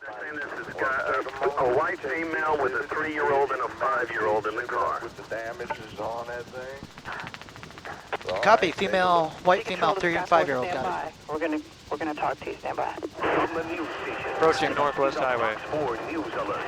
Saying this is a white female with a 3-year-old and a 5-year-old in the car. With the damages on that thing. Copy, female, white female, 3 and 5-year-old. Got it. We're gonna talk to you. Stand by. From the news station. Approaching Northwest Highway. Fox 4 News Alert.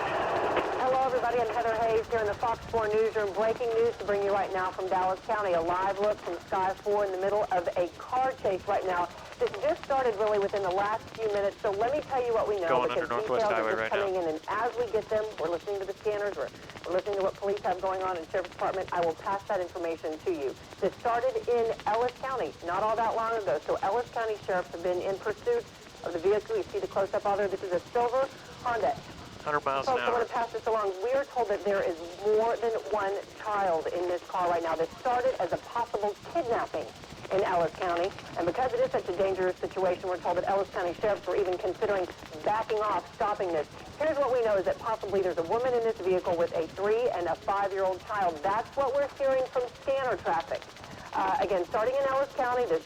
Hello, everybody. I'm Heather Hayes here in the Fox 4 newsroom. Breaking news to bring you right now from Dallas County. A live look from Sky 4 in the middle of a car chase right now. This just started really within the last few minutes, so let me tell you what we know. Going under Northwest Highway right now. Coming in, and as we get them, we're listening to the scanners, we're listening to what police have going on in Sheriff's Department. I will pass that information to you. This started in Ellis County not all that long ago, so Ellis County Sheriffs have been in pursuit of the vehicle. You see the close-up out there. This is a silver Honda. 100 miles an Folks, I hour. want to pass this along. We are told that there is more than one child in this car right now. This started as a possible kidnapping in Ellis County, and because it is such a dangerous situation, we're told that Ellis County sheriffs were even considering backing off, stopping this. Here's what we know is that possibly there's a woman in this vehicle with a 3 and a 5-year-old child. That's what we're hearing from scanner traffic. Again, starting in Ellis County, this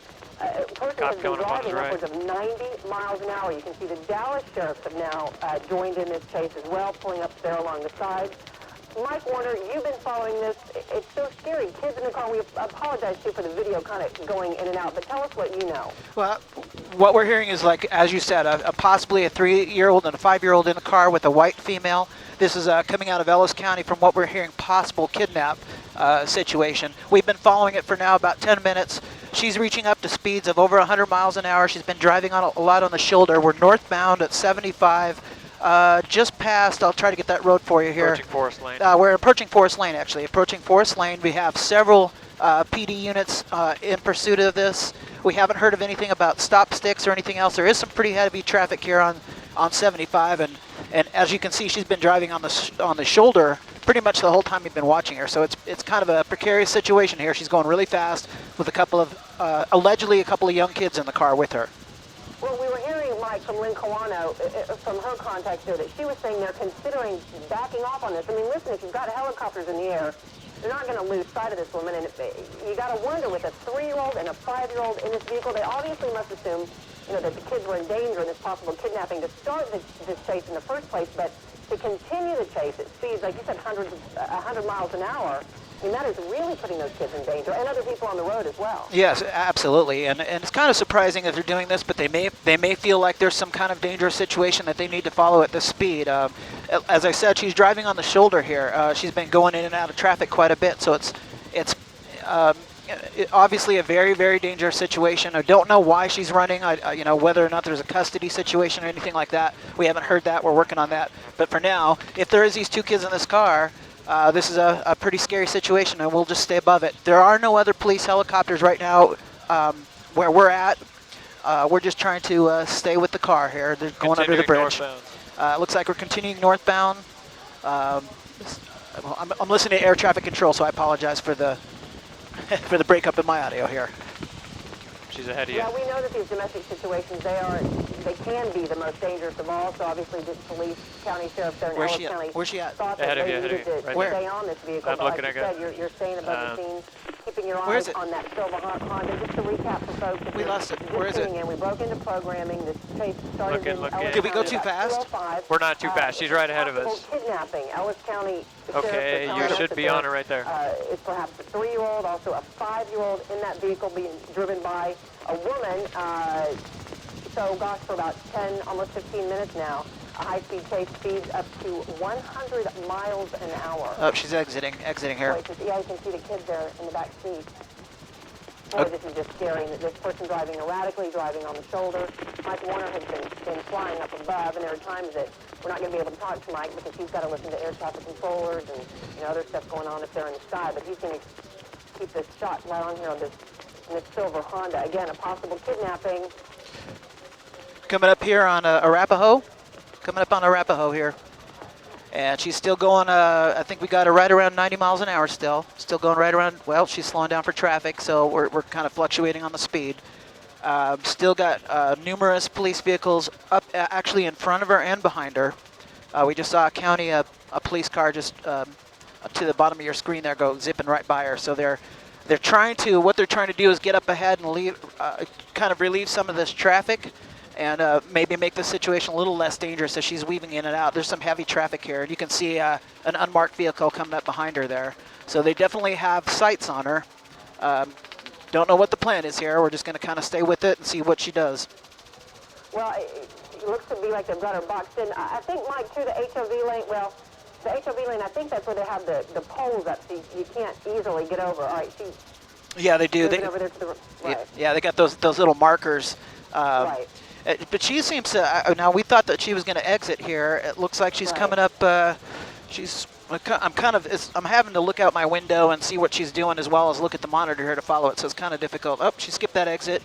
person has been driving upwards of 90 miles an hour. You can see the Dallas sheriffs have now joined in this chase as well, pulling up there along the side. Mike Warner, you've been following this. It's so scary. Kids in the car. We apologize to you for the video kind of going in and out, but tell us what you know. Well, what we're hearing is, like, as you said, possibly a 3-year-old and a 5-year-old in the car with a white female. This is coming out of Ellis County from what we're hearing, possible kidnap situation. We've been following it for now about 10 minutes. She's reaching up to speeds of over 100 miles an hour. She's been driving on a lot on the shoulder. We're northbound at 75. Just past, I'll try to get that road for you here. Approaching Forest Lane. We're approaching Forest Lane, actually. Approaching Forest Lane. We have several PD units in pursuit of this. We haven't heard of anything about stop sticks or anything else. There is some pretty heavy traffic here on 75, and as you can see, she's been driving on the shoulder pretty much the whole time we've been watching her. So it's kind of a precarious situation here. She's going really fast with a couple of, allegedly a couple of young kids in the car with her. Well, we were hearing, Mike, from Lynn Kawano, from her contacts here, that she was saying they're considering backing off on this. I mean, listen, if you've got helicopters in the air, they're not going to lose sight of this woman. And you got to wonder, with a 3-year-old and a 5-year-old in this vehicle, they obviously must assume, that the kids were in danger in this possible kidnapping to start this chase in the first place. But to continue the chase at speeds, like you said, 100 miles an hour, I mean, that is really putting those kids in danger, and other people on the road as well. Yes, absolutely, and it's kind of surprising that they're doing this, but they may feel like there's some kind of dangerous situation that they need to follow at this speed. As I said, she's driving on the shoulder here. She's been going in and out of traffic quite a bit, so it's obviously a very, very dangerous situation. I don't know why she's running. Whether or not there's a custody situation or anything like that. We haven't heard that. We're working on that. But for now, if there is these 2 kids in this car, this is a pretty scary situation, and we'll just stay above it. There are no other police helicopters right now where we're at. We're just trying to stay with the car here. They're going under the bridge. Looks like we're continuing northbound. I'm listening to air traffic control, so I apologize for the for the breakup in my audio here. She's ahead of you. Yeah, we know that these domestic situations, they can be the most dangerous of all. So obviously, the police, county sheriff there in Ellis County Where's she at? thought that they needed to stay on this vehicle. I'm looking like you said, you're staying above the scene, keeping your eyes on that silver Honda. Just to recap for folks, we lost it. Where is it? And we broke into programming. This chase started in Ellis County. Did we go too fast? We're not too fast. She's right ahead of us. Kidnapping. Ellis County. Okay, you should be on her right there. Is perhaps a 3-year-old, also a 5-year-old in that vehicle being driven by a woman. So, gosh, for about 10, almost 15 minutes now, a high-speed chase speeds up to 100 miles an hour. Oh, she's exiting here. Yeah, you can see the kids there in the back seat. Boy, this is just scary. This person driving erratically, driving on the shoulder. Mike Warner has been flying up above, and there are times that we're not going to be able to talk to Mike because he's got to listen to air traffic controllers and other stuff going on up there in the sky. But he's going to keep this shot right on here on this silver Honda. Again, a possible kidnapping. Coming up here on Arapahoe. Coming up on Arapahoe here. And she's still going, I think we got her right around 90 miles an hour still. Still going right around, well, she's slowing down for traffic, so we're kind of fluctuating on the speed. Still got numerous police vehicles up actually in front of her and behind her. We just saw a police car just up to the bottom of your screen there go zipping right by her. So what they're trying to do is get up ahead and kind of relieve some of this traffic. and maybe make the situation a little less dangerous as she's weaving in and out. There's some heavy traffic here, and you can see an unmarked vehicle coming up behind her there. So they definitely have sights on her. Don't know what the plan is here. We're just going to kind of stay with it and see what she does. Well, it looks to be like they've got her boxed in. I think, Mike, too, the HOV lane, well, the HOV lane, I think that's where they have the poles up, so you can't easily get over. All right, Yeah, they do. They, over there to the right. Yeah, they got those little markers. Right. But she seems to, now we thought that she was going to exit here. It looks like she's coming up, I'm having to look out my window and see what she's doing as well as look at the monitor here to follow it, so it's kind of difficult. Oh, she skipped that exit.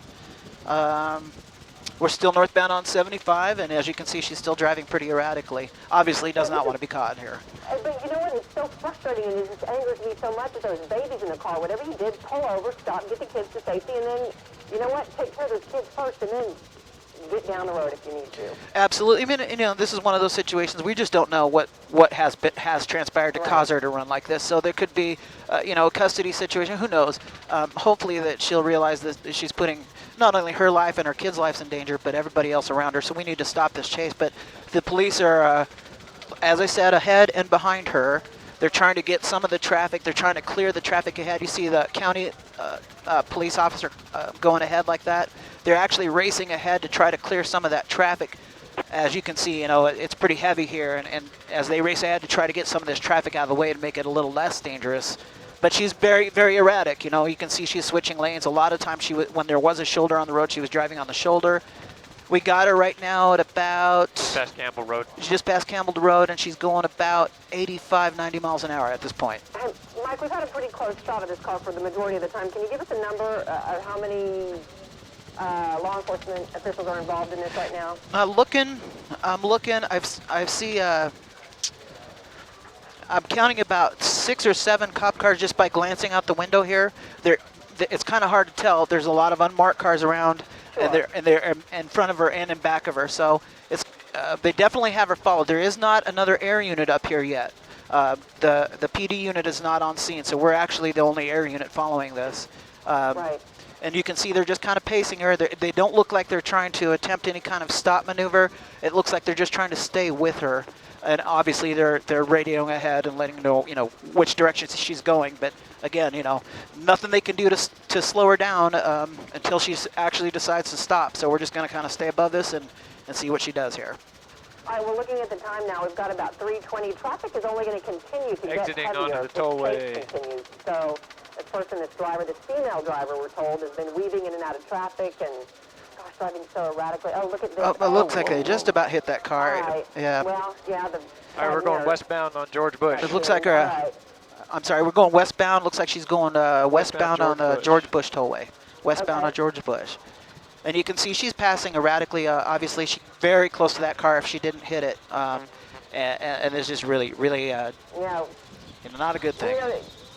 We're still northbound on 75, and as you can see, she's still driving pretty erratically. Obviously does not want to be caught here. But you know what? It's so frustrating, and it just angers me so much with those babies in the car. Whatever you did, pull over, stop, get the kids to safety, and then, you know what? Take care of those kids first, and then get down the road if you need to. Absolutely. I mean, this is one of those situations we just don't know what has transpired to cause her to run like this. So there could be, a custody situation. Who knows? Hopefully that she'll realize that she's putting not only her life and her kids' lives in danger, but everybody else around her. So we need to stop this chase. But the police are, as I said, ahead and behind her. They're trying to get some of the traffic. They're trying to clear the traffic ahead. You see the county police officer going ahead like that. They're actually racing ahead to try to clear some of that traffic. As you can see, it's pretty heavy here, and as they race ahead to try to get some of this traffic out of the way to make it a little less dangerous. But she's very, very erratic. You can see she's switching lanes. A lot of times when there was a shoulder on the road, she was driving on the shoulder. We got her right now at about... Past Campbell Road. She just passed Campbell Road, and she's going about 85, 90 miles an hour at this point. Mike, we've had a pretty close shot of this car for the majority of the time. Can you give us a number of how many law enforcement officials are involved in this right now? I'm looking. I'm counting about 6 or 7 cop cars just by glancing out the window here. It's kind of hard to tell. There's a lot of unmarked cars around. Sure. And they're in front of her and in back of her. So they definitely have her followed. There is not another air unit up here yet. The PD unit is not on scene, so we're actually the only air unit following this. Right. And you can see they're just kind of pacing her. They don't look like they're trying to attempt any kind of stop maneuver. It looks like they're just trying to stay with her. And obviously they're radioing ahead and letting know, which direction she's going. But again, nothing they can do to slow her down until she actually decides to stop. So we're just going to kind of stay above this and see what she does here. All right, we're looking at the time now. We've got about 3:20. Traffic is only going to continue to Exiting get heavier onto the tollway. As continues. So this female driver, we're told, has been weaving in and out of traffic and, gosh, driving so erratically. Oh, look at this. Oh, it looks like they just about hit that car. All right. Yeah. Well, yeah. All right, we're going westbound on George Bush. It looks like her. Right. I'm sorry, we're going westbound. Looks like she's going westbound on the George Bush tollway. Westbound on George Bush. And you can see she's passing erratically. Obviously, she's very close to that car if she didn't hit it. And it's just really, really not a good thing.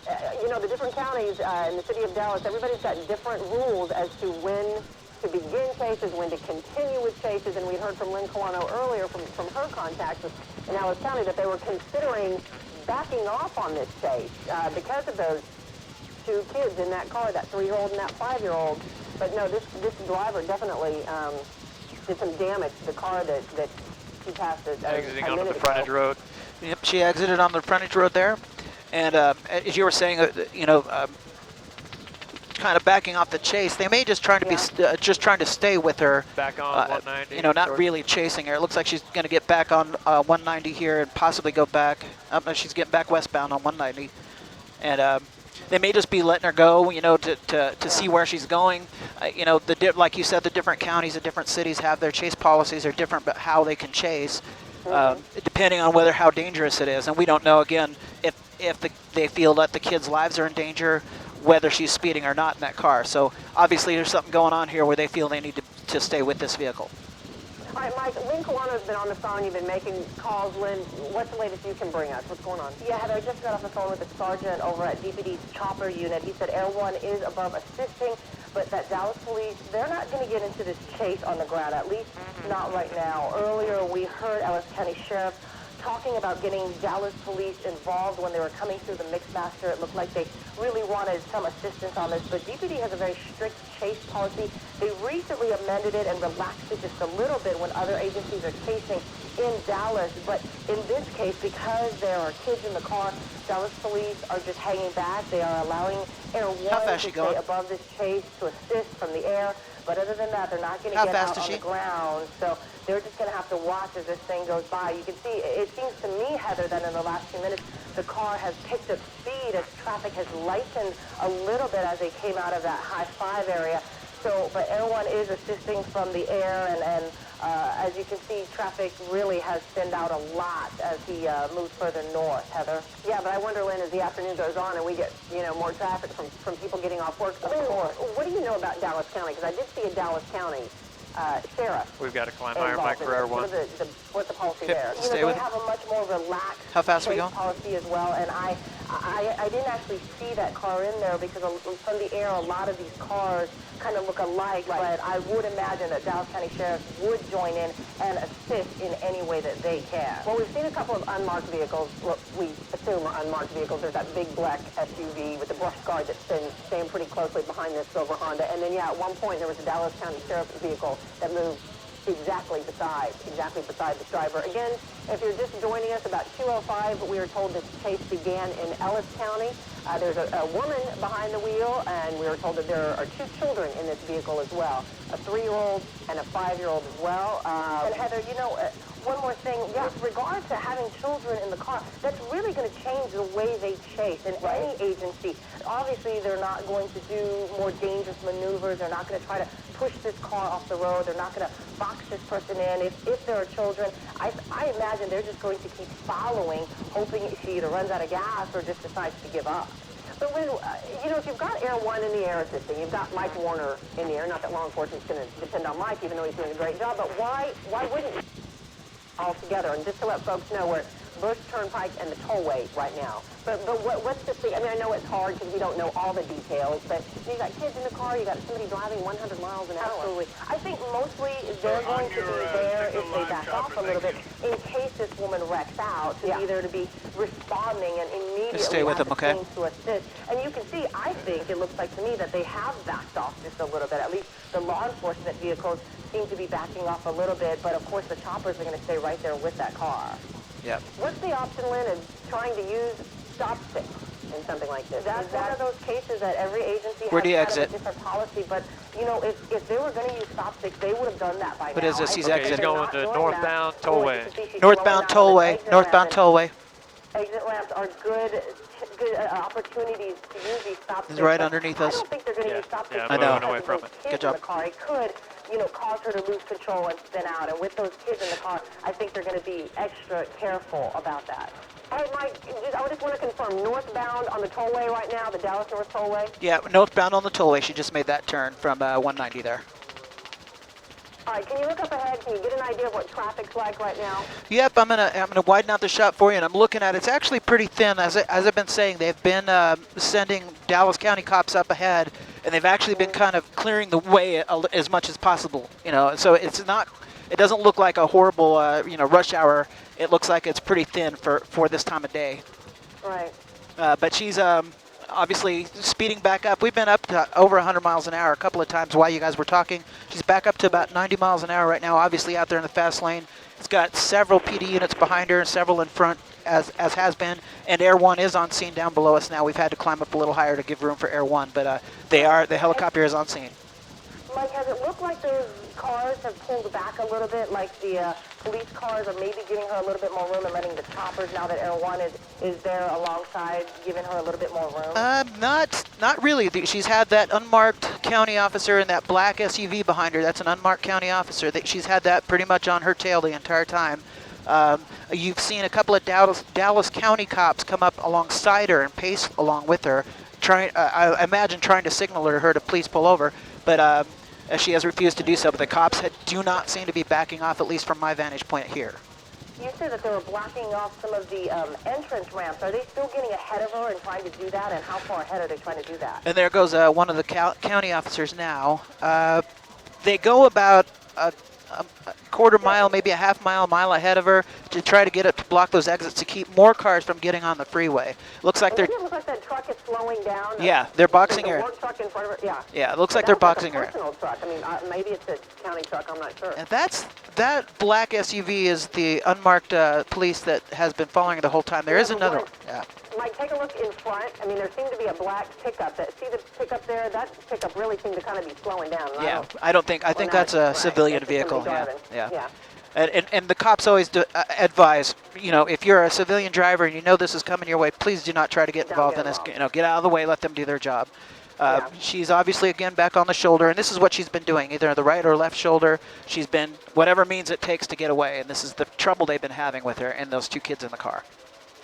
The different counties in the city of Dallas, everybody's got different rules as to when to begin chases, when to continue with chases. And we heard from Lynn Colano earlier from her contacts in Dallas County that they were considering backing off on this chase because of those 2 kids in that car, that 3-year-old and that 5-year-old. But no, this driver definitely did some damage to the car that she passed exiting onto the frontage road. Yep, she exited on the frontage road there. And as you were saying, kind of backing off the chase. They may just trying to be just trying to stay with her. Back on 190. Not really chasing her. It looks like she's going to get back on 190 here and possibly go back. No, she's getting back westbound on 190, and they may just be letting her go. To see where she's going. Like you said, the different counties, the different cities have their chase policies are different, but how they can chase. Depending on how dangerous it is, and we don't know again if they feel that the kids' lives are in danger, whether she's speeding or not in that car. So obviously there's something going on here where they feel they need to stay with this vehicle. All right, Mike, Lynn Colano's been on the phone. You've been making calls. Lynn, what's the latest you can bring us? What's going on? Yeah, Heather, I just got off the phone with the sergeant over at DPD's chopper unit. He said Air 1 is above assisting, but that Dallas police, they're not going to get into this chase on the ground, at least not right now. Earlier, we heard Ellis County Sheriff talking about getting Dallas police involved when they were coming through the Mixmaster. It looked like they really wanted some assistance on this, but DPD has a very strict chase policy. They recently amended it and relaxed it just a little bit when other agencies are chasing in Dallas, but in this case, because there are kids in the car, Dallas police are just hanging back. They are allowing Air 1 to stay above this chase to assist from the air, but other than that, they're not going to get out on the ground, so they're just going to have to watch as this thing goes by. You can see, it seems to me, Heather, that in the last few minutes, the car has picked up speed as traffic has lightened a little bit as they came out of that high 5 area. So, but Air 1 is assisting from the air, and as you can see, traffic really has thinned out a lot as he moves further north, Heather. Yeah, but I wonder, Lynn, as the afternoon goes on and we get, more traffic from people getting off work. Lynn, what do you know about Dallas County? Because I did see a Dallas County sheriff. We've got to climb Iron Mike for Air 1. What's the policy there? Stay they with have a much more relaxed policy as well, and I didn't actually see that car in there because from the air, a lot of these cars kind of look alike, but I would imagine that Dallas County sheriffs would join in and assist in any way that they can. Well, we've seen a couple of unmarked vehicles, what we assume are unmarked vehicles. There's that big black SUV with the brush guard that's been staying pretty closely behind this silver Honda. And then, yeah, at one point there was a Dallas County sheriff's vehicle that moved exactly beside this driver. Again, if you're just joining us, about 2:05, we were told this chase began in Ellis County. There's a woman behind the wheel, and we were told that there are 2 children in this vehicle as well, a 3-year-old and a 5-year-old as well. And Heather, one more thing, with regard to having children in the car, that's really going to change the way they chase. In any agency, obviously they're not going to do more dangerous maneuvers. They're not going to try to push this car off the road. They're not going to box this person in. If there are children, I imagine they're just going to keep following, hoping she either runs out of gas or just decides to give up. But when, if you've got Air 1 in the air assisting, you've got Mike Warner in the air, not that law enforcement's going to depend on Mike, even though he's doing a great job, but why wouldn't you all together? And just to let folks know, we're Bush Turnpike and the tollway right now. But what's the thing? I mean, I know it's hard because we don't know all the details, but you got kids in the car, you got somebody driving 100 miles an hour. Absolutely. I think mostly they're going to be there if they back off a little bit in case this woman wrecks out, to be there to be responding and immediately stay with them, okay? To assist. And you can see, I think it looks like to me that they have backed off just a little bit. At least the law enforcement vehicles seem to be backing off a little bit, but of course the choppers are going to stay right there with that car. Yep. What's the option, Lynn, in trying to use stop sticks in something like this? That's one of those cases that every agency has a different policy, but, if they were going to use stop sticks, they would have done that by now. What is this? He's He's going to northbound tollway. Northbound tollway. Northbound tollway. Exit ramps are good opportunities to use these stop sticks. He's right underneath us. I don't think they're going to use stop sticks. I know. Away from it. Good job. It could, cause her to lose control and spin out. And with those kids in the car, I think they're going to be extra careful about that. All right, Mike, I just want to confirm, northbound on the tollway right now, the Dallas North Tollway? Yeah, northbound on the tollway. She just made that turn from 190 there. All right, can you look up ahead? Can you get an idea of what traffic's like right now? Yep, I'm gonna widen out the shot for you, and I'm looking at it. It's actually pretty thin. As I've been saying, they've been sending Dallas County cops up ahead, and they've actually been kind of clearing the way as much as possible. So it doesn't look like a horrible rush hour. It looks like it's pretty thin for this time of day. Right. But she's obviously speeding back up. We've been up to over 100 miles an hour a couple of times while you guys were talking. She's back up to about 90 miles an hour right now, obviously out there in the fast lane. It's got several PD units behind her and several in front, as has been. And Air 1 is on scene down below us now. We've had to climb up a little higher to give room for Air 1, but the helicopter is on scene. Mike, has it looked like those cars have pulled back a little bit, like the police cars are maybe giving her a little bit more room and letting the choppers, now that Air 1 is there alongside, giving her a little bit more room? Not really. She's had that unmarked county officer and that black SUV behind her. That's an unmarked county officer. She's had that pretty much on her tail the entire time. You've seen a couple of Dallas County cops come up alongside her and pace along with her, I imagine trying to signal her to please pull over, but she has refused to do so. But the cops do not seem to be backing off, at least from my vantage point here. You said that they were blocking off some of the entrance ramps. Are they still getting ahead of her and trying to do that? And how far ahead are they trying to do that? And there goes one of the county officers now. They go about quarter mile, maybe a half mile ahead of her to try to get it to block those exits to keep more cars from getting on the freeway. Looks like they're... Doesn't it look like that truck is slowing down? Yeah, they're boxing her. The work truck in front of her, yeah. Yeah, it looks But like they're that looks boxing her. a personal truck. I mean, maybe it's a county truck, I'm not sure. And that black SUV is the unmarked police that has been following the whole time. There is another one. Yeah. Mike, take a look in front. I mean, there seemed to be a black pickup. See the pickup there? That pickup really seemed to kind of be slowing down. Yeah, I think that's a civilian vehicle. Yeah. And the cops always advise, if you're a civilian driver and you know this is coming your way, please do not try to get involved in this. Get out of the way, let them do their job. She's obviously, again, back on the shoulder, and this is what she's been doing, either the right or left shoulder. She's been, whatever means it takes to get away, and this is the trouble they've been having with her and those two kids in the car.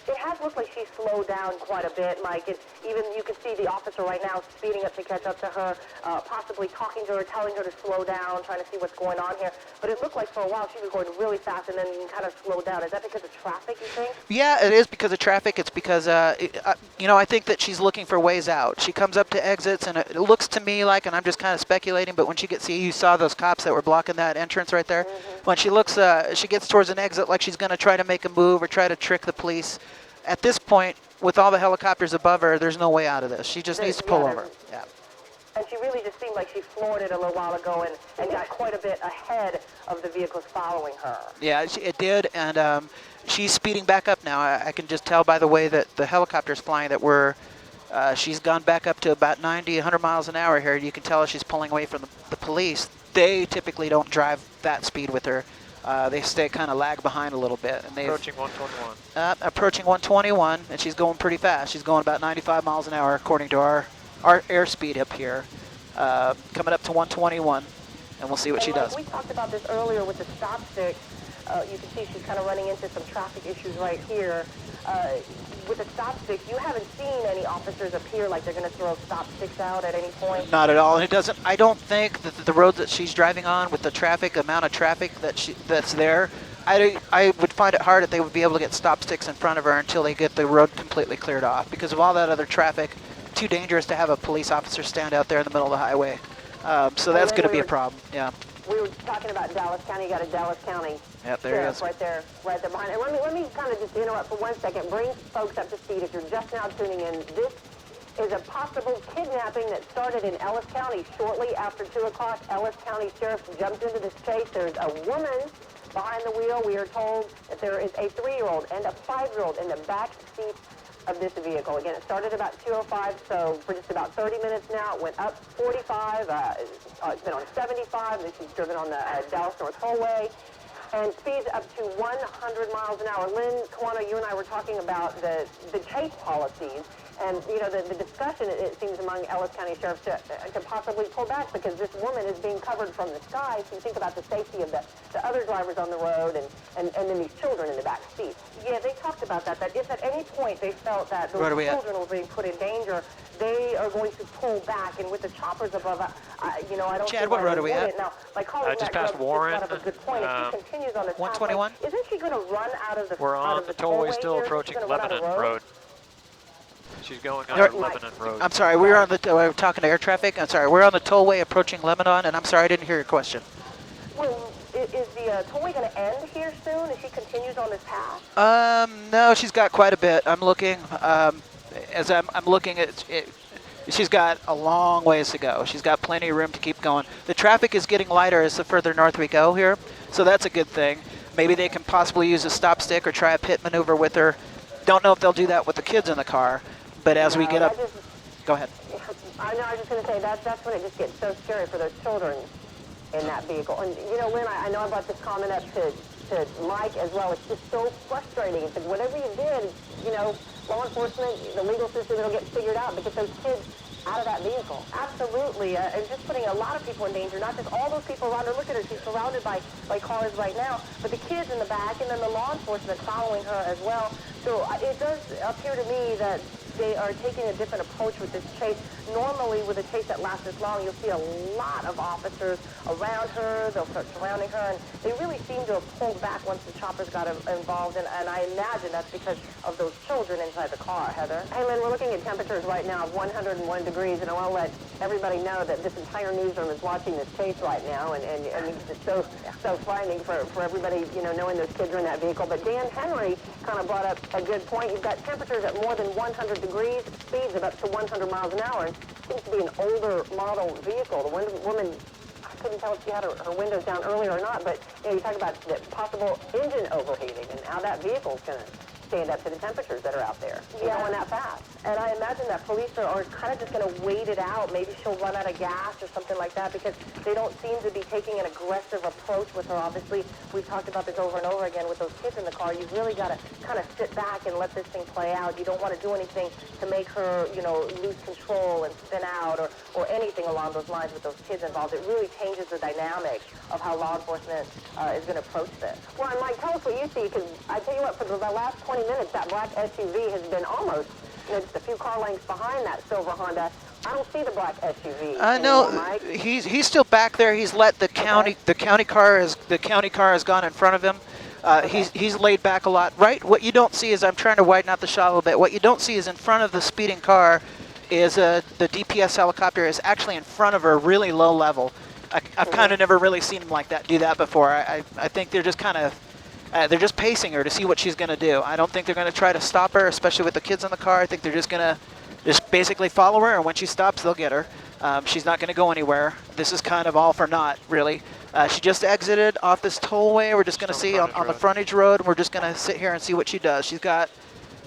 It has looked like she's slowed down quite a bit, Mike. Even you can see the officer right now speeding up to catch up to her, possibly talking to her, telling her to slow down, trying to see what's going on here. But it looked like for a while she was going really fast and then kind of slowed down. Is that because of traffic, you think? Yeah, it is because of traffic. It's because, I think that she's looking for ways out. She comes up to exits, and it looks to me like, and I'm just kind of speculating, but when she gets, you saw those cops that were blocking that entrance right there? Mm-hmm. When she looks, she gets towards an exit like she's going to try to make a move or try to trick the police. At this point, with all the helicopters above her, there's no way out of this. She just needs to pull over. Yeah. And she really just seemed like she floored it a little while ago and got quite a bit ahead of the vehicles following her. Yeah, it did, and she's speeding back up now. I can just tell by the way that the helicopter's flying that she's gone back up to about 90, 100 miles an hour here. You can tell she's pulling away from the police. They typically don't drive that speed with her. They stay kind of lag behind a little bit. And approaching 121. Approaching 121, and she's going pretty fast. She's going about 95 miles an hour according to our airspeed up here. Coming up to 121, and we'll see what she does. We talked about this earlier with the stop stick. You can see she's kind of running into some traffic issues right here. With the stop stick, you haven't seen any officers appear like they're going to throw stop sticks out at any point? Not at all. And I don't think that the road that she's driving on, with the amount of traffic that's there, I would find it hard if they would be able to get stop sticks in front of her until they get the road completely cleared off. Because of all that other traffic, too dangerous to have a police officer stand out there in the middle of the highway. So that's going to be a problem. Yeah. We were talking about Dallas County. You got a Dallas County sheriff right there behind. And let me kind of just interrupt for 1 second. Bring folks up to speed. If you're just now tuning in, this is a possible kidnapping that started in Ellis County shortly after 2 o'clock. Ellis County Sheriff jumped into this chase. There's a woman behind the wheel. We are told that there is a 3-year-old and a 5-year-old in the back seat of this vehicle. Again, it started about 2:05, so for just about 30 minutes now, it went up 45. It's been on 75. This is driven on the Dallas North Tollway, and speeds up to 100 miles an hour. Lynn, Kawano, you and I were talking about the chase policies, and the discussion, it seems, among Ellis County sheriffs to possibly pull back because this woman is being covered from the sky. So you think about the safety of the other drivers on the road and then these children in the back seat. Yeah, they talked about that if at any point they felt that those children were being put in danger, they are going to pull back. And with the choppers above, I don't Chad, what road are we at? Now, my colleague just past Warren. Brought up a good point. If she continues on this 121? pathway, isn't she going to run out of the We're on the tollway, still approaching Lebanon Road. She's going under Lebanon Road. I'm sorry, we were talking to air traffic. I'm sorry, we're on the tollway approaching Lebanon, and I'm sorry, I didn't hear your question. Well, is the tollway going to end here soon if she continues on this path? No, she's got quite a bit. I'm looking, as I'm looking at it, she's got a long ways to go. She's got plenty of room to keep going. The traffic is getting lighter as the further north we go here, so that's a good thing. Maybe they can possibly use a stop stick or try a pit maneuver with her. Don't know if they'll do that with the kids in the car, but as we get up, go ahead. I was just going to say that's when it just gets so scary for those children in that vehicle. And Lynn, I know I brought this comment up to Mike as well. It's just so frustrating. It's like whatever you did, law enforcement, the legal system, it'll get figured out because those kids out of that vehicle. Absolutely. And just putting a lot of people in danger, not just all those people around her. Look at her. She's surrounded by cars right now, but the kids in the back and then the law enforcement following her as well. So it does appear to me that they are taking a different approach with this chase. Normally, with a chase that lasts this long, you'll see a lot of officers around her. They'll start surrounding her, and they really seem to have pulled back once the choppers got involved, and I imagine that's because of those children inside the car, Heather. Hey, Lynn, we're looking at temperatures right now of 101 degrees, and I want to let everybody know that this entire newsroom is watching this chase right now, and it's so frightening for everybody, knowing those kids are in that vehicle. But Dan Henry kind of brought up a good point. You've got temperatures at more than 100 degrees, speeds of up to 100 miles an hour. It seems to be an older model vehicle. The woman, I couldn't tell if she had her windows down earlier or not, but you talk about the possible engine overheating and how that vehicle's going to stand up to the temperatures that are out there. Yeah, going that fast. And I imagine that police are kind of just going to wait it out. Maybe she'll run out of gas or something like that, because they don't seem to be taking an aggressive approach with her. Obviously, we've talked about this over and over again with those kids in the car. You've really got to kind of sit back and let this thing play out. You don't want to do anything to make her, lose control and spin out or anything along those lines with those kids involved. It really changes the dynamic of how law enforcement is going to approach this. Well, and Mike, tell us what you see, because I tell you what, for the last 20 minutes, that black SUV has been almost, just a few car lengths behind that silver Honda. I don't see the black SUV. No, he's still back there. He's let the county car has gone in front of him. He's laid back a lot. Right. What you don't see is, I'm trying to widen out the shot a little bit. What you don't see is in front of the speeding car is the DPS helicopter is actually in front of her, really low level. I've kind of never really seen him like that do that before. I think they're just kind of they're just pacing her to see what she's going to do. I don't think they're going to try to stop her, especially with the kids in the car. I think they're just going to basically follow her, and when she stops, they'll get her. She's not going to go anywhere. This is kind of all for naught, really. She just exited off this tollway. We're just going to see on the frontage road, and we're just going to sit here and see what she does. She's got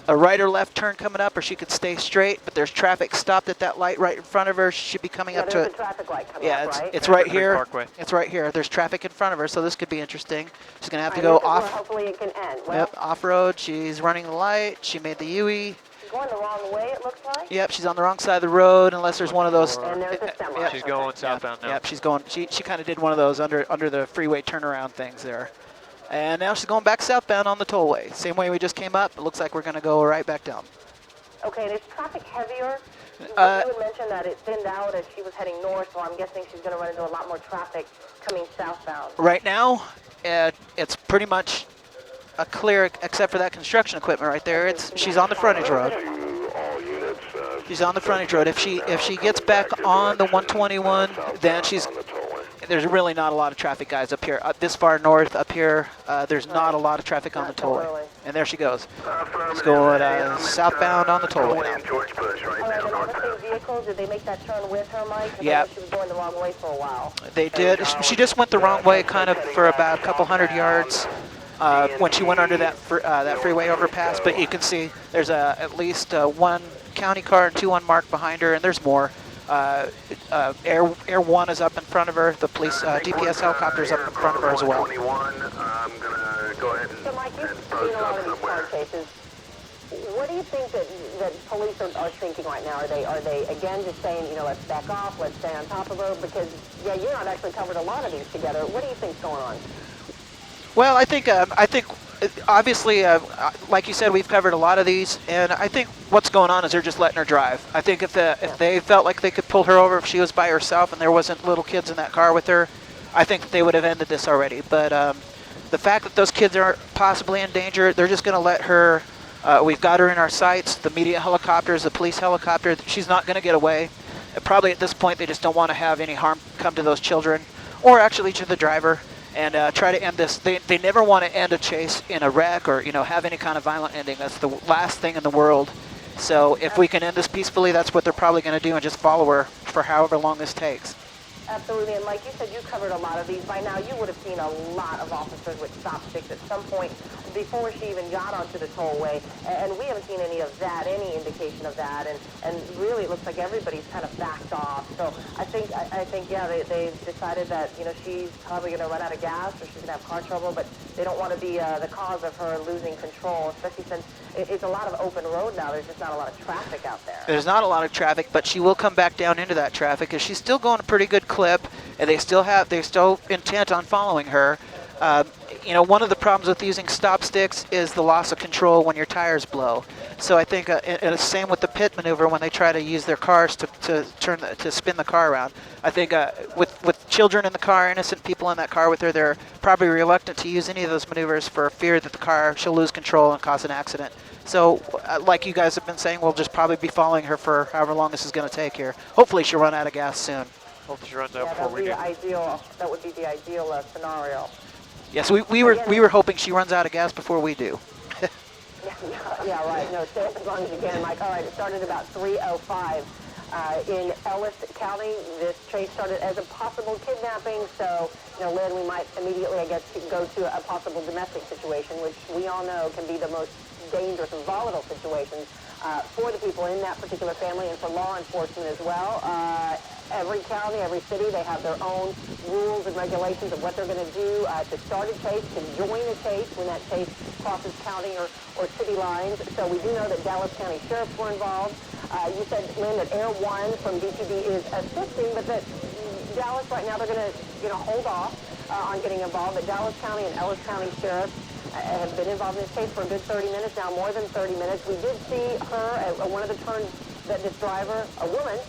a right or left turn coming up, or she could stay straight, but there's traffic stopped at that light right in front of her. She should be coming up to it. There's a traffic light coming up, right? It's right here. Parkway. It's right here. There's traffic in front of her, so this could be interesting. She's going to have to go off. Hopefully it can end. Well, Yep, off-road. She's running the light. She made the UE. she's going the wrong way, it looks like. Yep, she's on the wrong side of the road, unless there's one of those. And there's a semi. Yep. She's going southbound now. Yep, she's going. She kind of did one of those under the freeway turnaround things there. And now she's going back southbound on the tollway. Same way we just came up. It looks like we're going to go right back down. Okay, and is traffic heavier? You had mentioned that it thinned out as she was heading north, so I'm guessing she's going to run into a lot more traffic coming southbound. Right now, it's pretty much a clear, except for that construction equipment right there. She's on the frontage road. She's on the frontage road. If she gets back on the 121, then there's really not a lot of traffic, guys, up here. This far north, up here, there's not a lot of traffic on the tollway. And there she goes. Let's go southbound on the tollway now. George Bush right All right, now. and on the same vehicle, did they make that turn with her, Mike? 'Cause Yeah. I know she was going the wrong way for a while. They did. She just went the wrong way, kind of for about a couple hundred yards when she went under that freeway overpass. But you can see there's at least one county car and two unmarked behind her, and there's more. Air 1 is up in front of her. The police DPS helicopter is up in front of her as well. 21, I'm going to go ahead So, Mike, you've seen a lot of these car chases. What do you think that police are thinking right now? Are they again just saying, let's back off, let's stay on top of her? Because, you're not actually covered a lot of these together. What do you think's going on? Well, I think obviously, like you said, we've covered a lot of these, and I think what's going on is they're just letting her drive. I think if they felt like they could pull her over if she was by herself and there wasn't little kids in that car with her, I think they would have ended this already. But the fact that those kids are possibly in danger, they're just going to let her. We've got her in our sights. The media helicopters, the police helicopter. She's not going to get away. Probably at this point, they just don't want to have any harm come to those children, or actually to the driver. And try to end this. They never want to end a chase in a wreck or have any kind of violent ending. That's the last thing in the world. So if we can end this peacefully, that's what they're probably going to do, and just follow her for however long this takes. Absolutely, and like you said, you covered a lot of these. By now, you would have seen a lot of officers with stop sticks at some point before she even got onto the tollway, and we haven't seen any of that, any indication of that, and really it looks like everybody's kind of backed off. So I think, yeah, they've decided that, she's probably going to run out of gas or she's going to have car trouble, but they don't want to be the cause of her losing control, especially since it's a lot of open road now. There's just not a lot of traffic out there. There's not a lot of traffic, but she will come back down into that traffic, because she's still going a pretty good clip, and they're still intent on following her. One of the problems with using stop sticks is the loss of control when your tires blow. So I think, and it's the same with the pit maneuver when they try to use their cars to spin the car around. I think with children in the car, innocent people in that car with her, they're probably reluctant to use any of those maneuvers for fear that she'll lose control and cause an accident. So, like you guys have been saying, we'll just probably be following her for however long this is going to take here. Hopefully she'll run out of gas soon. Hopefully she runs out Yeah, before that we do. that would be the ideal scenario. Yes, we were hoping she runs out of gas before we do. Yeah, right. No, stay up as long as you can, Mike. All right, it started about 3:05 in Ellis County. This chase started as a possible kidnapping, so, Lynn, we might immediately, I guess, go to a possible domestic situation, which we all know can be the most dangerous and volatile situations for the people in that particular family and for law enforcement as well. Every county, every city, they have their own rules and regulations of what they're going to do to start a chase, to join a chase when that chase crosses county or city lines. So we do know that Dallas County sheriffs were involved. You said, Lynn, that Air 1 from DPD is assisting, but that Dallas right now, they're going to hold off on getting involved. But Dallas County and Ellis County sheriffs have been involved in this case for a good 30 minutes now, more than 30 minutes. We did see her at one of the turns that this driver, a woman,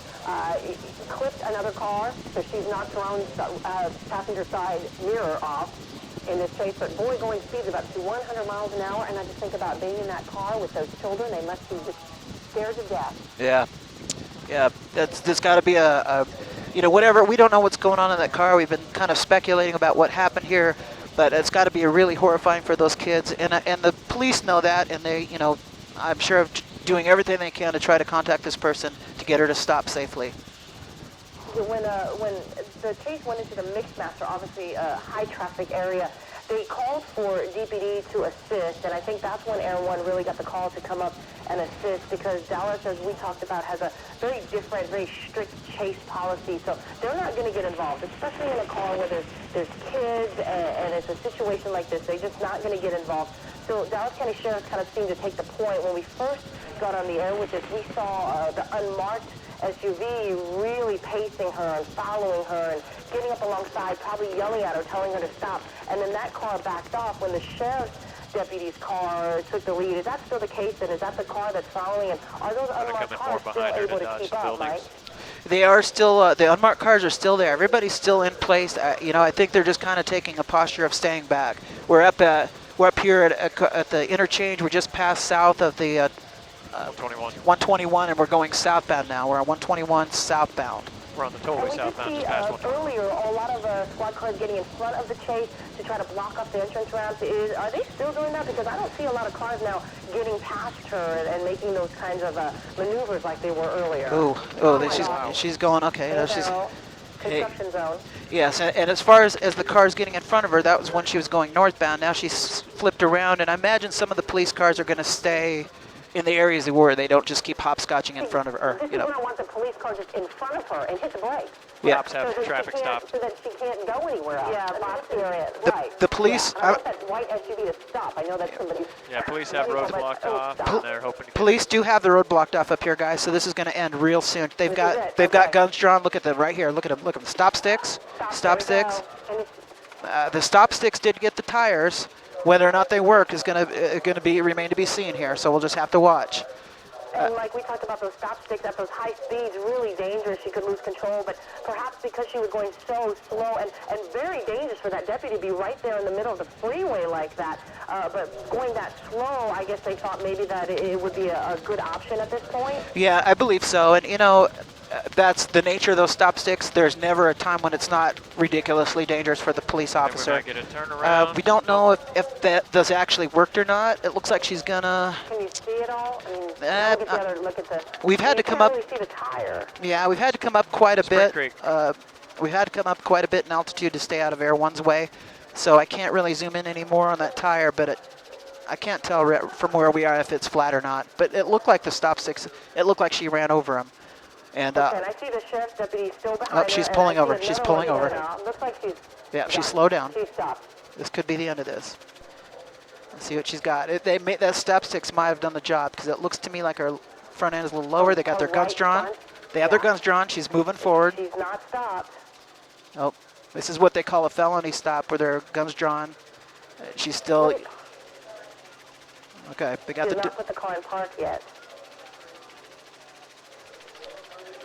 clipped another car, so she's knocked her own passenger side mirror off in this chase. But boy, going speeds about 100 miles an hour, and I just think about being in that car with those children. They must be just scared to death. Yeah, there's got to be whatever. We don't know what's going on in that car. We've been kind of speculating about what happened here, but it's got to be really horrifying for those kids. And the police know that, and they, I'm sure of doing everything they can to try to contact this person to get her to stop safely. When the chase went into the Mixmaster, obviously a high traffic area, they called for DPD to assist, and I think that's when Air 1 really got the call to come up and assist, because Dallas, as we talked about, has a very different, very strict chase policy, so they're not going to get involved, especially in a car where there's kids, and it's a situation like this. They're just not going to get involved. So Dallas County Sheriff kind of seemed to take the point when we first got on the air with this. We saw the unmarked SUV really pacing her and following her and getting up alongside, probably yelling at her, telling her to stop. And then that car backed off when the sheriff's deputy's car took the lead. Is that still the case? And is that the car that's following? And are those unmarked cars still able to keep up, Mike? They are still, the unmarked cars are still there. Everybody's still in place. I think they're just kind of taking a posture of staying back. We're up here at the interchange. We're just past south of the 121, and we're going southbound now. We're on 121 southbound. We're on the totally southbound, just past 121. Earlier, a lot of squad cars getting in front of the chase to try to block up the entrance ramps. Are they still doing that? Because I don't see a lot of cars now getting past her and making those kinds of maneuvers like they were earlier. She's going, okay. She's construction zone. Yes, and as far as the cars getting in front of her, that was when she was going northbound. Now she's flipped around, and I imagine some of the police cars are going to stay in the areas they were. They don't just keep hopscotching in front of her. This is when I want the police car just in front of her and hit the brakes. Yeah. Cops have traffic stopped. So that she can't go anywhere else. Yeah, box area. Right. The police. Yeah, I want that white SUV to stop. I know that's somebody's. Yeah, police have roads blocked off, and they're hoping to. Police do have the road blocked off up here, guys. So this is going to end real soon. They've got guns drawn. Look at them right here. Look at them. Look at them. Stop sticks. Stop sticks. The stop sticks did get the tires. Whether or not they work is going to remain to be seen here. So we'll just have to watch. And like we talked about, those stop sticks at those high speeds, really dangerous. She could lose control, but perhaps because she was going so slow and very dangerous for that deputy to be right there in the middle of the freeway like that. But going that slow, I guess they thought maybe that it would be a good option at this point. Yeah, I believe so. And, that's the nature of those stop sticks. There's never a time when it's not ridiculously dangerous for the police officer. We might get a turnaround. We don't know if that does actually worked or not. It looks like she's gonna. Can you see it all? I mean, look at the. We've had to come up. Really see the tire. Yeah, we've had to come up quite a bit. We've had to come up quite a bit in altitude to stay out of Air 1's way, so I can't really zoom in anymore on that tire. But I can't tell from where we are if it's flat or not. But it looked like the stop sticks. It looked like she ran over him. And I see the sheriff's deputy still behind her. She's pulling over. She's pulling over. Looks like she's. Yeah, she slowed down. She stopped. This could be the end of this. Let's see what she's got. That stop sticks might have done the job, because it looks to me like her front end is a little lower. They got their guns drawn. They have their guns drawn. She's moving forward. She's not stopped. Oh, this is what they call a felony stop, where their guns drawn. She's still. Okay, they got She's not put the car in park yet.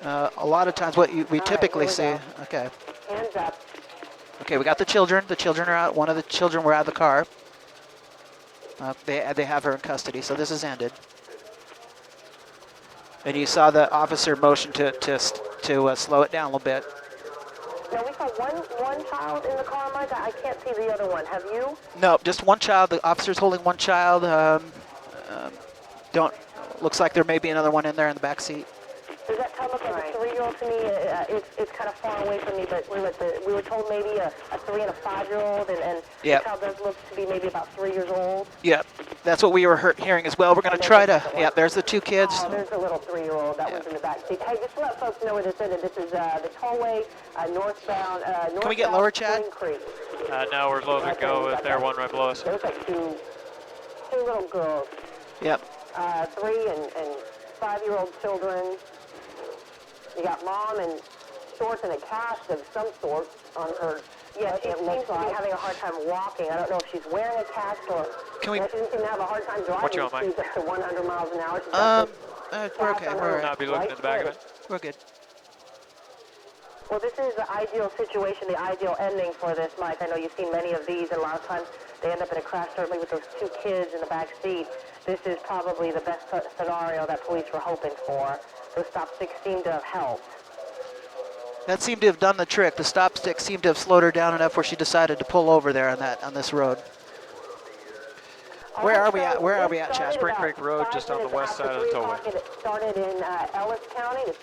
A lot of times what we typically see. Okay. Hands up. Okay, we got the children. The children are out. One of the children were out of the car. They have her in custody, so this is ended. And you saw the officer motion to slow it down a little bit. Now, we saw one child in the car, Mike. I can't see the other one. Have you? No, just one child. The officer's holding one child. Looks like there may be another one in there in the back seat. Does that child look like a 3-year-old to me? It's kind of far away from me, but we were told maybe a 3 and a 5-year-old, and Yep. the child does look to be maybe about 3 years old. Yep, that's what we were hearing as well. We're going to try to, yeah, there's the two kids. Oh, there's the little 3-year-old. That one's in the back seat. Hey, just to let folks know where this is. This is the tollway northbound. Can we get lower, Chad? Spring Creek. No, we're low to go with their one right below us. There's like two little girls. Yep. 3 and 5-year-old children. You got mom in shorts and a cast of some sort on her. Yeah, she seems to be having a hard time walking. I don't know if she's wearing a cast or Can we? she doesn't seem to have a hard time driving. What you on, Mike? She's up to 100 miles an hour. She's got this We're cast okay. on We're her all right. Not be looking right in the back of leg. it. We're good. Well, this is the ideal situation, the ideal ending for this, Mike. I know you've seen many of these, and a lot of times they end up in a crash, certainly with those 2 kids in the back seat. This is probably the best scenario that police were hoping for. Those stop sticks seem to have helped. That seemed to have done the trick. The stop stick seemed to have slowed her down enough where she decided to pull over there on this road. Where are we at? Where are we at, Chad? Spring Creek Road, just on the west side of the tollway. It started in Ellis County. The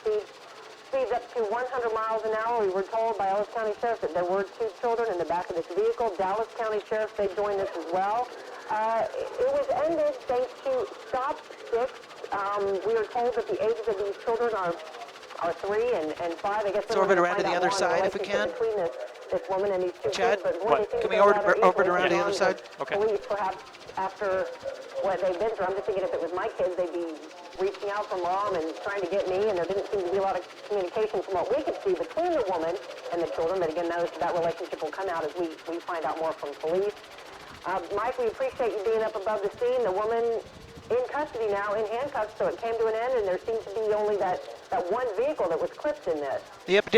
speeds up to 100 miles an hour. We were told by Ellis County Sheriff that there were 2 children in the back of this vehicle. Dallas County Sheriff, they joined this as well. It was ended thanks to stop sticks. We were told that the ages of these children are 3 and 5. I guess Let's orbit around to the other side if we can. Between this woman and these 2 Chad, kids, but boy, they seem can to we go rather orbit easily around to the other on side? Okay. Police, perhaps after what they've been through. I'm just thinking if it was my kids, they'd be reaching out for mom and trying to get me, and there didn't seem to be a lot of communication from what we could see between the woman and the children. But again, that relationship will come out as we find out more from police. Mike, we appreciate you being up above the scene. The woman in custody now, in handcuffs, so it came to an end, and there seems to be only that one vehicle that was clipped in this. Yep,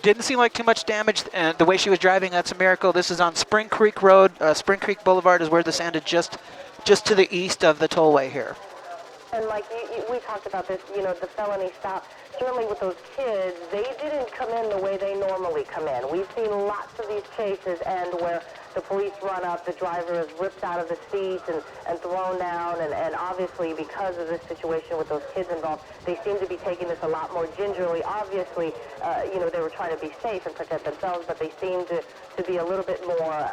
didn't seem like too much damage. And the way she was driving, that's a miracle. This is on Spring Creek Road. Spring Creek Boulevard is where this ended, just to the east of the tollway here. And like we talked about this, the felony stop. Certainly with those kids, they didn't come in the way they normally come in. We've seen lots of these cases end where the police run up, the driver is ripped out of the seat and thrown down, and obviously because of this situation with those kids involved, they seem to be taking this a lot more gingerly. Obviously, they were trying to be safe and protect themselves, but they seem to be a little bit more,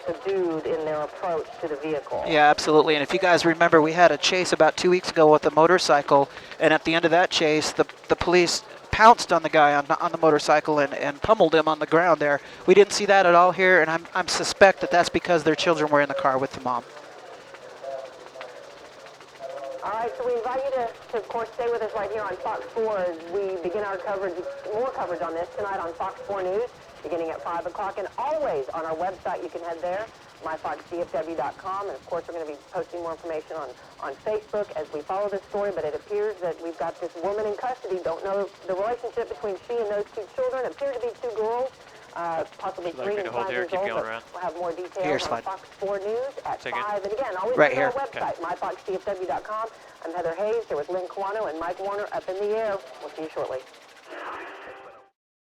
subdued in their approach to the vehicle. Yeah, absolutely. And if you guys remember, we had a chase about 2 weeks ago with a motorcycle, and at the end of that chase, the police pounced on the guy on the motorcycle and pummeled him on the ground there. We didn't see that at all here, and I'm suspect that's because their children were in the car with the mom. All right, so we invite you to of course, stay with us right here on Fox 4 as we begin our coverage, more coverage on this tonight on Fox 4 News, beginning at 5 o'clock, and always on our website. You can head there, myfoxdfw.com, and of course we're going to be posting more information on Facebook as we follow this story, but it appears that we've got this woman in custody. Don't know the relationship between she and those 2 children. Appear to be 2 girls, possibly 3 and 5 years old, but we'll have more details on Fox 4 News at 5. And again, always right on here. our website, myfoxdfw.com. I'm Heather Hayes here with Lynn Kawano and Mike Warner up in the air. We'll see you shortly.